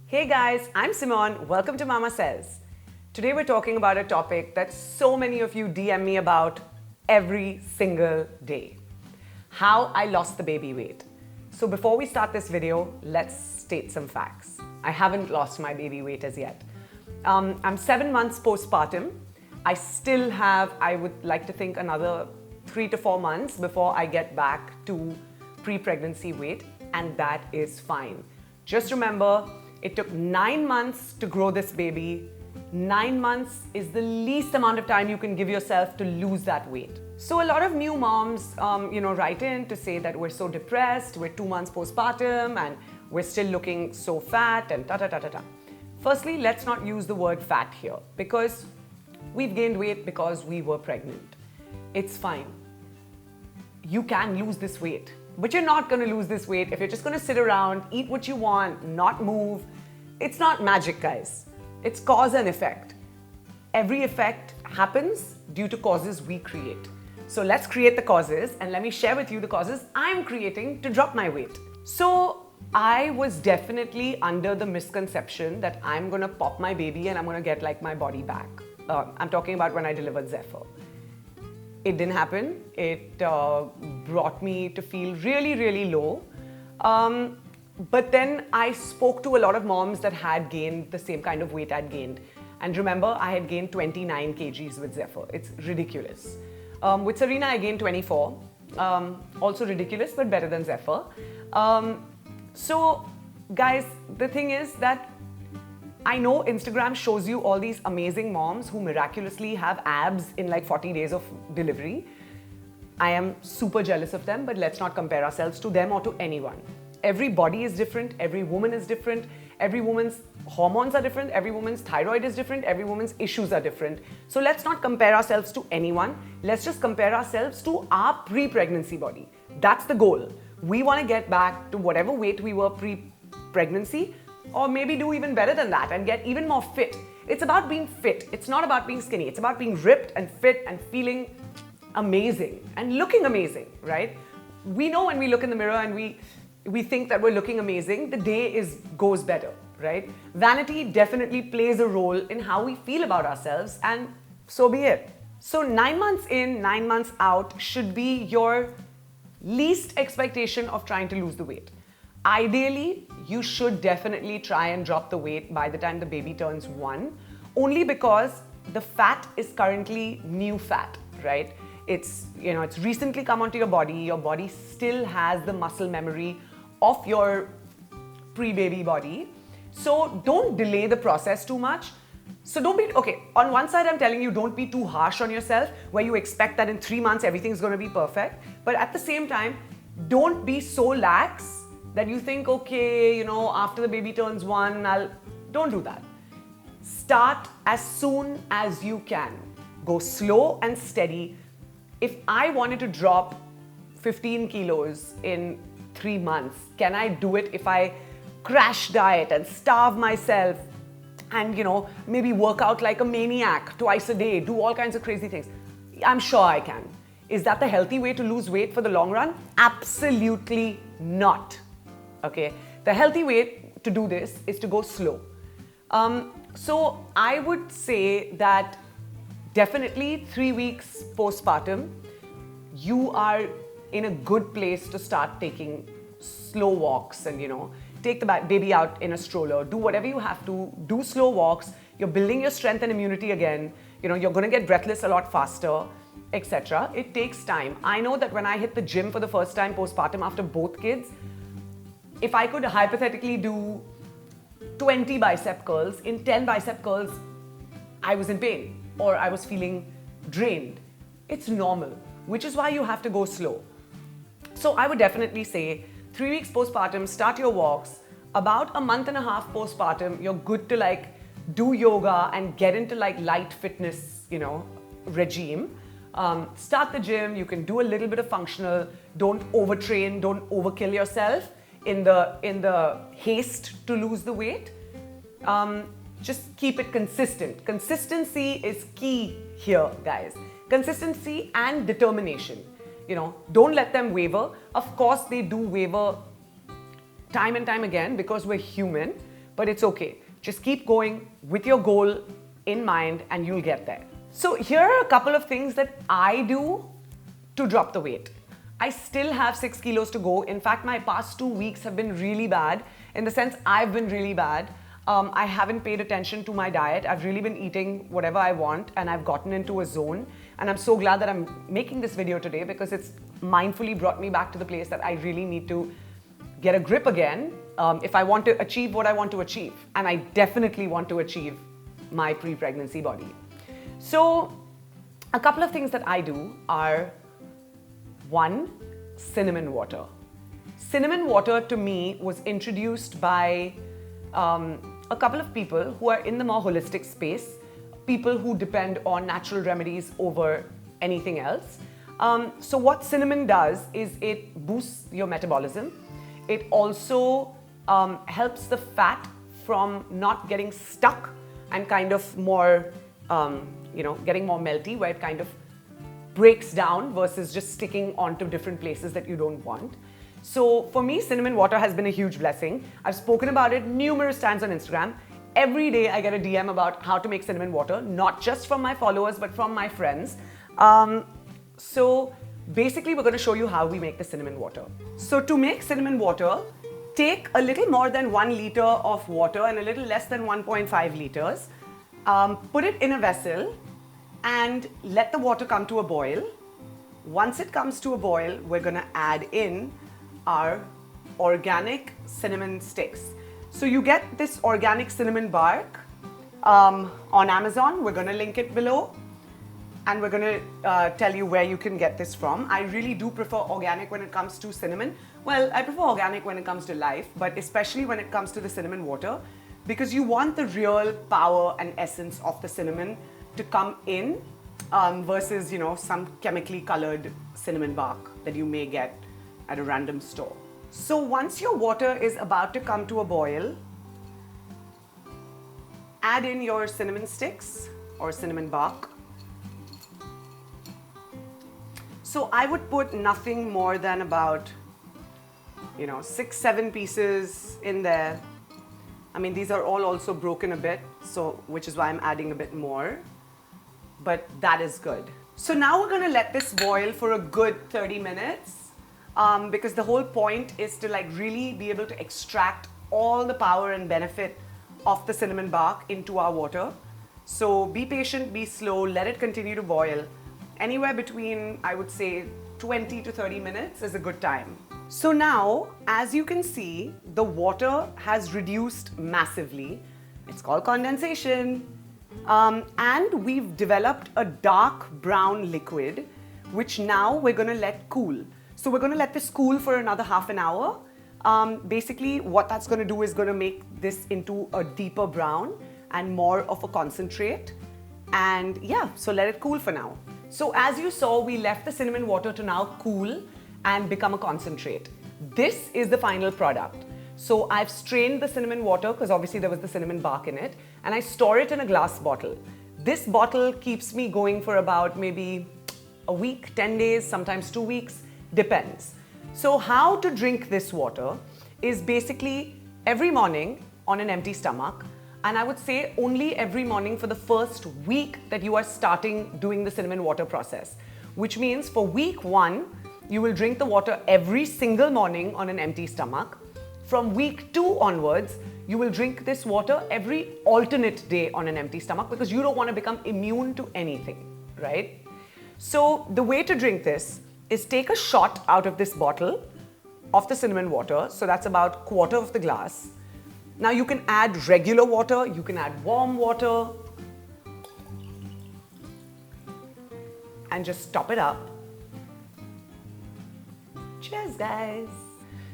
Hey guys, I'm Simone. Welcome to Mama Says. Today we're talking about a topic that so many of you DM me about every single day. How I lost the baby weight. So before we start this video, let's state some facts. I haven't lost my baby weight as yet. I'm 7 months postpartum. I still have, I would like to think, another 3 to 4 months before I get back to pre-pregnancy weight, and that is fine. Just remember, it took 9 months to grow this baby. 9 months is the least amount of time you can give yourself to lose that weight. So a lot of new moms, write in to say that we're so depressed, we're 2 months postpartum, and we're still looking so fat and ta-ta-ta-ta-ta. Firstly, let's not use the word fat here because we've gained weight because we were pregnant. It's fine. You can lose this weight, but you're not going to lose this weight if you're just going to sit around, eat what you want, not move. It's not magic, guys. It's cause and effect. Every effect happens due to causes we create. So let's create the causes and let me share with you the causes I'm creating to drop my weight. So I was definitely under the misconception that I'm going to pop my baby and I'm going to get like my body back. I'm talking about when I delivered Zephyr. It didn't happen. It brought me to feel really, really low. But then I spoke to a lot of moms that had gained the same kind of weight I'd gained. And remember, I had gained 29 kgs with Zephyr. It's ridiculous. With Serena, I gained 24. Also ridiculous, but better than Zephyr. So, guys, the thing is that I know Instagram shows you all these amazing moms who miraculously have abs in like 40 days of delivery. I am super jealous of them, but let's not compare ourselves to them or to anyone. Every body is different, every woman is different, every woman's hormones are different, every woman's thyroid is different, every woman's issues are different. So let's not compare ourselves to anyone. Let's just compare ourselves to our pre-pregnancy body. That's the goal. We want to get back to whatever weight we were pre-pregnancy, or maybe do even better than that and get even more fit. It's about being fit. It's not about being skinny. It's about being ripped and fit and feeling amazing and looking amazing, right? We know when we look in the mirror and we think that we're looking amazing, the day goes better, right? Vanity definitely plays a role in how we feel about ourselves, and so be it. So 9 months in, 9 months out should be your least expectation of trying to lose the weight. Ideally, you should definitely try and drop the weight by the time the baby turns 1, only because the fat is currently new fat, right? It's recently come onto your body still has the muscle memory of your pre-baby body. So don't delay the process too much. So don't be, on one side I'm telling you don't be too harsh on yourself where you expect that in 3 months everything's going to be perfect. But at the same time, don't be so lax that you think, after the baby turns 1, don't do that. Start as soon as you can. Go slow and steady. If I wanted to drop 15 kilos in 3 months, can I do it if I crash diet and starve myself and, maybe work out like a maniac twice a day, do all kinds of crazy things? I'm sure I can. Is that the healthy way to lose weight for the long run? Absolutely not. Okay, the healthy way to do this is to go slow. So I would say that definitely 3 weeks postpartum, you are in a good place to start taking slow walks and, take the baby out in a stroller, do whatever you have to, do slow walks. You're building your strength and immunity again. You're going to get breathless a lot faster, etc. It takes time. I know that when I hit the gym for the first time postpartum after both kids, if I could hypothetically do 20 bicep curls, in 10 bicep curls, I was in pain or I was feeling drained. It's normal, which is why you have to go slow. So I would definitely say 3 weeks postpartum, start your walks. About a month and a half postpartum, you're good to do yoga and get into light fitness, regime. Start the gym. You can do a little bit of functional. Don't overtrain. Don't overkill yourself in the haste to lose the weight. Just keep it consistent. Consistency is key here, guys. Consistency and determination. don't let them waver. Of course, they do waver time and time again because we're human, but it's okay. Just keep going with your goal in mind and you'll get there. So here are a couple of things that I do to drop the weight. I still have 6 kilos to go. In fact, my past 2 weeks have been really bad. In the sense, I've been really bad. I haven't paid attention to my diet. I've really been eating whatever I want and I've gotten into a zone. And I'm so glad that I'm making this video today because it's mindfully brought me back to the place that I really need to get a grip again if I want to achieve what I want to achieve. And I definitely want to achieve my pre-pregnancy body. So a couple of things that I do are, 1, cinnamon water. Cinnamon water to me was introduced by a couple of people who are in the more holistic space, people who depend on natural remedies over anything else. So what cinnamon does is it boosts your metabolism. It also helps the fat from not getting stuck and kind of more, getting more melty, where it kind of breaks down versus just sticking onto different places that you don't want. So for me, cinnamon water has been a huge blessing. I've spoken about it numerous times on Instagram. Every day I get a DM about how to make cinnamon water, not just from my followers, but from my friends. So basically, we're going to show you how we make the cinnamon water. So to make cinnamon water, take a little more than 1 liter of water and a little less than 1.5 liters. Put it in a vessel and let the water come to a boil. Once it comes to a boil, we're going to add in our organic cinnamon sticks. So you get this organic cinnamon bark on Amazon. We're going to link it below and we're going to tell you where you can get this from. I really do prefer organic when it comes to cinnamon. Well, I prefer organic when it comes to life, but especially when it comes to the cinnamon water, because you want the real power and essence of the cinnamon to come in versus, some chemically colored cinnamon bark that you may get at a random store. So once your water is about to come to a boil, add in your cinnamon sticks or cinnamon bark. So I would put nothing more than about, 6-7 pieces in there. I mean, these are all also broken a bit, so which is why I'm adding a bit more, but that is good. So now we're going to let this boil for a good 30 minutes. Because the whole point is to really be able to extract all the power and benefit of the cinnamon bark into our water. So be patient, be slow, let it continue to boil. Anywhere between, I would say, 20 to 30 minutes is a good time. So now, as you can see, the water has reduced massively. It's called condensation. And we've developed a dark brown liquid, which now we're going to let cool. So we're going to let this cool for another half an hour. Basically, what that's going to do is going to make this into a deeper brown and more of a concentrate. And yeah, so let it cool for now. So as you saw, we left the cinnamon water to now cool and become a concentrate. This is the final product. So I've strained the cinnamon water because obviously there was the cinnamon bark in it, and I store it in a glass bottle. This bottle keeps me going for about maybe a week, 10 days, sometimes 2 weeks, depends. So how to drink this water is basically every morning on an empty stomach, and I would say only every morning for the first week that you are starting doing the cinnamon water process, which means for week 1, you will drink the water every single morning on an empty stomach. From week 2 onwards, you will drink this water every alternate day on an empty stomach because you don't want to become immune to anything, right? So the way to drink this is take a shot out of this bottle of the cinnamon water. So that's about 1/4 of the glass. Now you can add regular water, you can add warm water, and just top it up. Cheers, guys.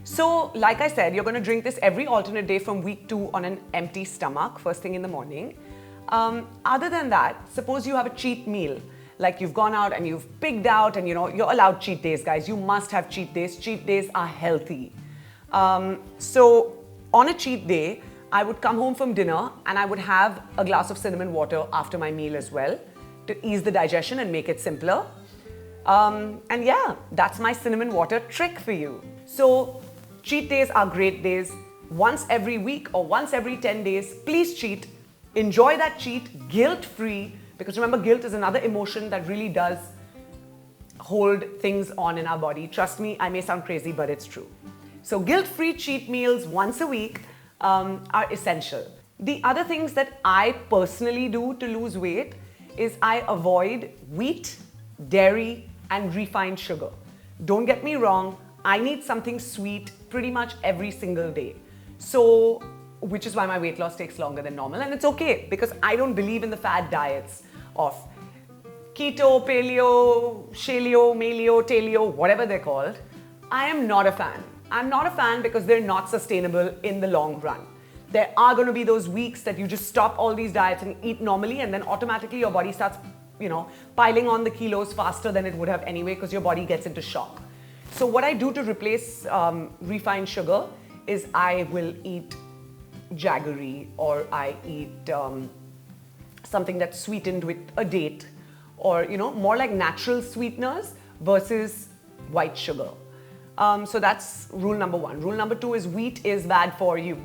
So, like I said, you're going to drink this every alternate day from week 2 on an empty stomach, first thing in the morning. Other than that, suppose you have a cheat meal, like you've gone out and you've pigged out and you're allowed cheat days, guys. You must have cheat days. Cheat days are healthy. So, on a cheat day, I would come home from dinner and I would have a glass of cinnamon water after my meal as well to ease the digestion and make it simpler. And yeah, that's my cinnamon water trick for you. So cheat days are great days. Once every week or once every 10 days, please cheat. Enjoy that cheat guilt-free, because remember, guilt is another emotion that really does hold things on in our body. Trust me, I may sound crazy, but it's true. So guilt-free cheat meals once a week are essential. The other things that I personally do to lose weight is I avoid wheat, dairy, and refined sugar. Don't get me wrong, I need something sweet pretty much every single day. So, which is why my weight loss takes longer than normal, and it's okay because I don't believe in the fad diets of keto, paleo, shaleo, maleo, taleo, whatever they're called. I am not a fan. I'm not a fan because they're not sustainable in the long run. There are going to be those weeks that you just stop all these diets and eat normally, and then automatically your body starts, piling on the kilos faster than it would have anyway because your body gets into shock. So what I do to replace refined sugar is I will eat jaggery, or I eat something that's sweetened with a date, or more like natural sweeteners versus white sugar. So that's rule number one. Rule number two is wheat is bad for you,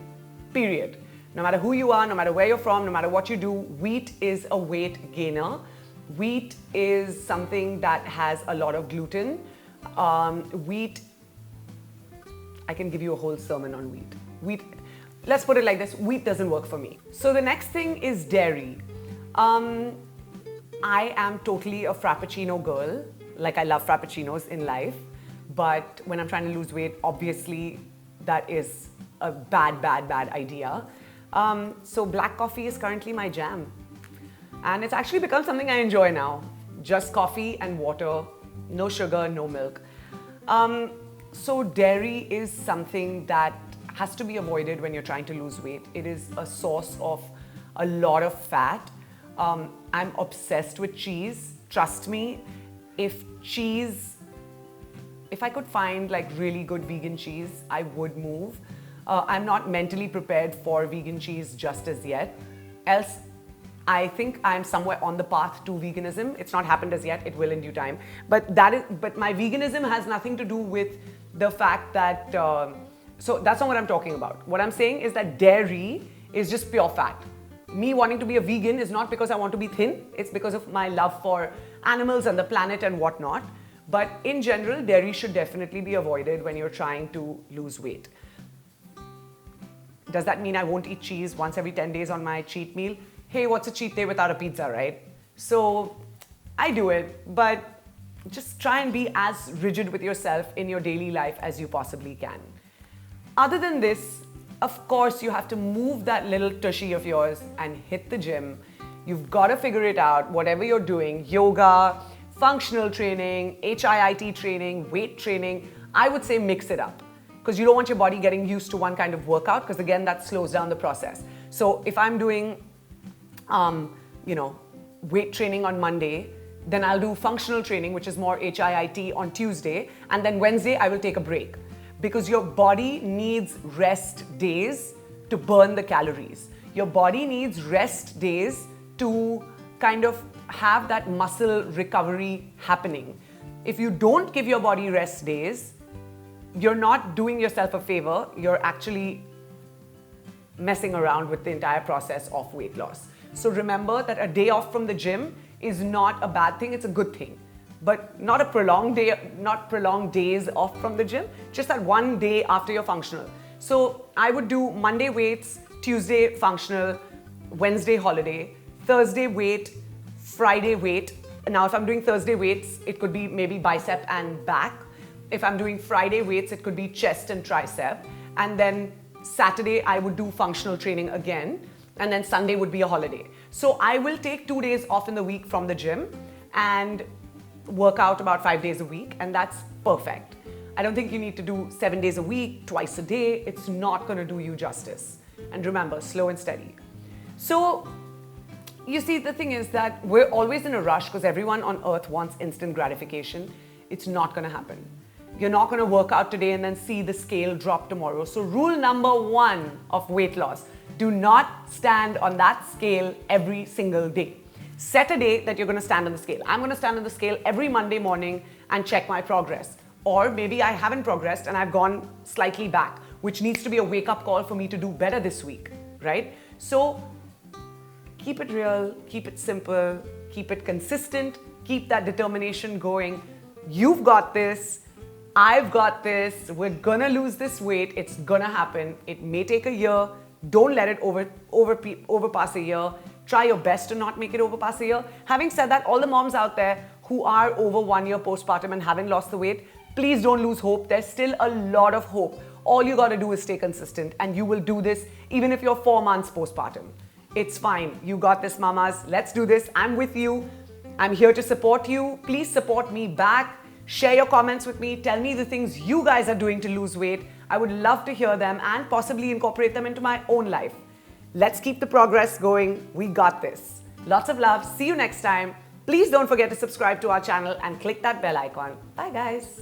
period. No matter who you are, no matter where you're from, no matter what you do, wheat is a weight gainer. Wheat is something that has a lot of gluten. Wheat, I can give you a whole sermon on wheat. Let's put it like this, wheat doesn't work for me. So the next thing is dairy. I am totally a Frappuccino girl. Like, I love Frappuccinos in life. But when I'm trying to lose weight, obviously that is a bad idea. So black coffee is currently my jam. And it's actually become something I enjoy now. Just coffee and water, no sugar, no milk. So dairy is something that has to be avoided when you're trying to lose weight. It is a source of a lot of fat. I'm obsessed with cheese. Trust me, if I could find like really good vegan cheese, I would move. I'm not mentally prepared for vegan cheese just as yet. Else, I think I'm somewhere on the path to veganism. It's not happened as yet, it will in due time. But my veganism has nothing to do with the fact that, so that's not what I'm talking about. What I'm saying is that dairy is just pure fat. Me wanting to be a vegan is not because I want to be thin, it's because of my love for animals and the planet and whatnot. But in general, dairy should definitely be avoided when you're trying to lose weight. Does that mean I won't eat cheese once every 10 days on my cheat meal? Hey, what's a cheat day without a pizza, right? So I do it, but just try and be as rigid with yourself in your daily life as you possibly can. Other than this, of course, you have to move that little tushy of yours and hit the gym. You've got to figure it out, whatever you're doing, yoga, functional training, HIIT training, weight training. I would say mix it up because you don't want your body getting used to one kind of workout because again, that slows down the process. So if I'm doing, weight training on Monday, then I'll do functional training, which is more HIIT on Tuesday. And then Wednesday, I will take a break because your body needs rest days to burn the calories. Your body needs rest days to kind of have that muscle recovery happening. If you don't give your body rest days, you're not doing yourself a favor. You're actually messing around with the entire process of weight loss. So remember that a day off from the gym is not a bad thing, it's a good thing. But not a prolonged day, not prolonged days off from the gym, just that one day after you're functional. So I would do Monday weights, Tuesday functional, Wednesday holiday, Thursday weight, Friday weight. Now if I'm doing Thursday weights, it could be maybe bicep and back. If I'm doing Friday weights, it could be chest and tricep. And then Saturday, I would do functional training again. And then Sunday would be a holiday. So I will take 2 days off in the week from the gym and work out about 5 days a week. And that's perfect. I don't think you need to do 7 days a week, twice a day. It's not going to do you justice. And remember, slow and steady. So you see, the thing is that we're always in a rush because everyone on earth wants instant gratification. It's not going to happen. You're not going to work out today and then see the scale drop tomorrow. So rule number 1 of weight loss, do not stand on that scale every single day. Set a day that you're going to stand on the scale. I'm going to stand on the scale every Monday morning and check my progress. Or maybe I haven't progressed and I've gone slightly back, which needs to be a wake-up call for me to do better this week, right? So keep it real, keep it simple, keep it consistent, keep that determination going. You've got this. I've got this. We're gonna lose this weight. It's gonna happen. It may take a year. Don't let it overpass a year. Try your best to not make it overpass a year. Having said that, all the moms out there who are over 1 year postpartum and haven't lost the weight, please don't lose hope. There's still a lot of hope. All you gotta do is stay consistent, and you will do this even if you're 4 months postpartum. It's fine. You got this, mamas. Let's do this. I'm with you. I'm here to support you. Please support me back. Share your comments with me. Tell me the things you guys are doing to lose weight. I would love to hear them and possibly incorporate them into my own life. Let's keep the progress going. We got this. Lots of love. See you next time. Please don't forget to subscribe to our channel and click that bell icon. Bye, guys.